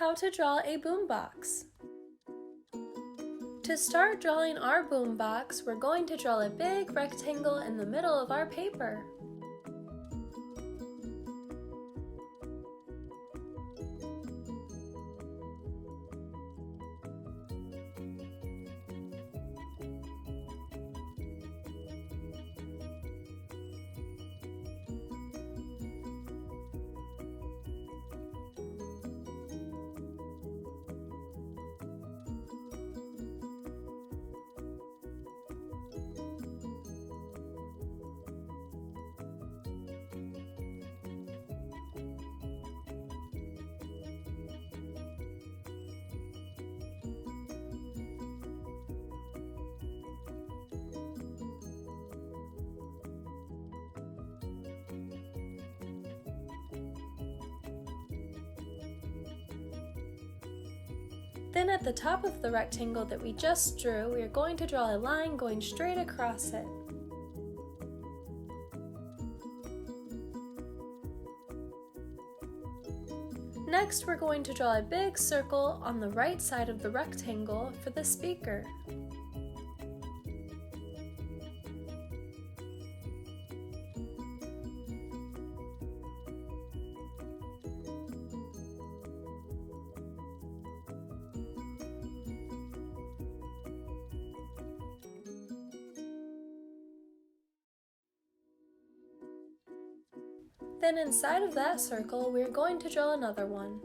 How to draw a boombox. To start drawing our boombox, we're going to draw a big rectangle in the middle of our paper. Then at the top of the rectangle that we just drew, we are going to draw a line going straight across it. Next, we're going to draw a big circle on the right side of the rectangle for the speaker. Then inside of that circle, we're going to draw another one.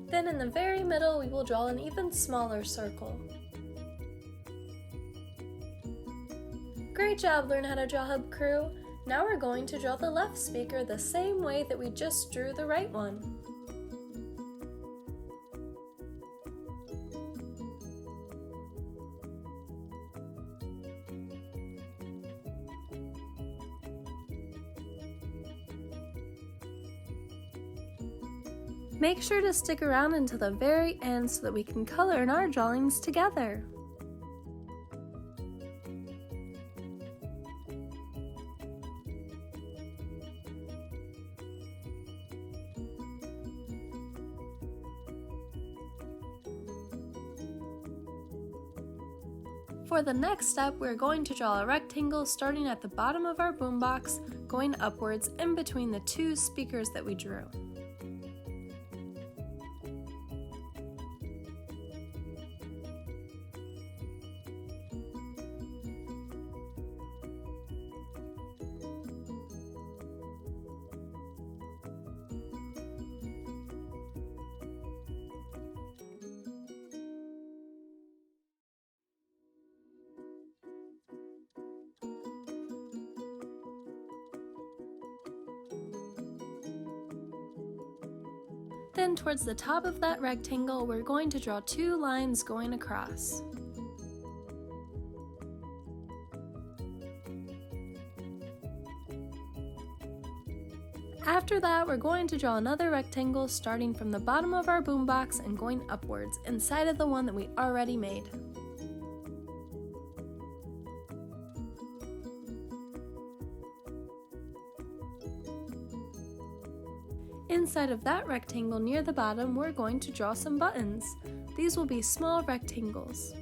Then in the very middle, we will draw an even smaller circle. Great job, Learn How to Draw Hub crew! Now we're going to draw the left speaker the same way that we just drew the right one. Make sure to stick around until the very end so that we can color in our drawings together. For the next step, we're going to draw a rectangle starting at the bottom of our boombox, going upwards in between the two speakers that we drew. Then towards the top of that rectangle, we're going to draw two lines going across. After that, we're going to draw another rectangle starting from the bottom of our boombox and going upwards inside of the one that we already made. Inside of that rectangle near the bottom, we're going to draw some buttons. These will be small rectangles.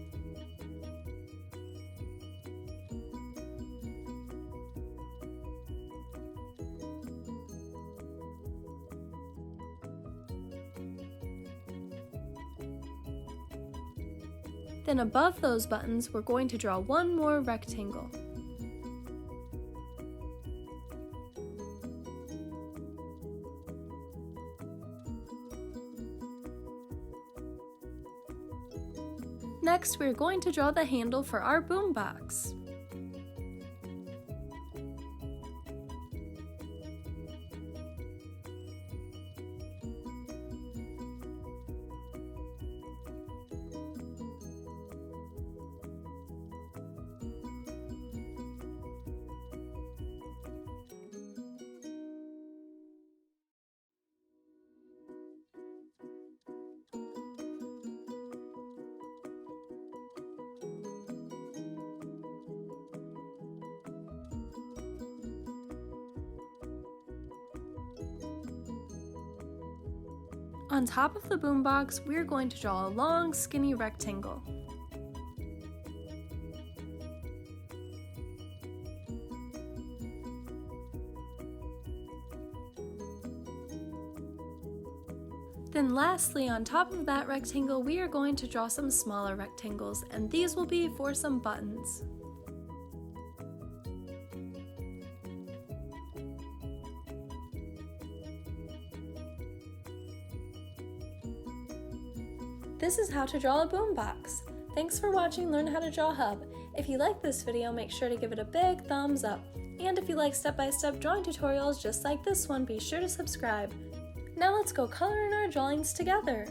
Then above those buttons, we're going to draw one more rectangle. Next, we're going to draw the handle for our boombox. On top of the boombox, we're going to draw a long, skinny rectangle. Then lastly, on top of that rectangle, we are going to draw some smaller rectangles, and these will be for some buttons. This is how to draw a boombox. Thanks for watching Learn How to Draw Hub. If you like this video, make sure to give it a big thumbs up. And if you like step-by-step drawing tutorials just like this one, be sure to subscribe. Now let's go color in our drawings together.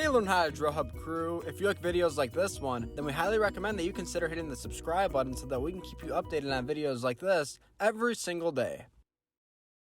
Hey Learn How to Draw Hub crew, if you like videos like this one, then we highly recommend that you consider hitting the subscribe button so that we can keep you updated on videos like this every single day.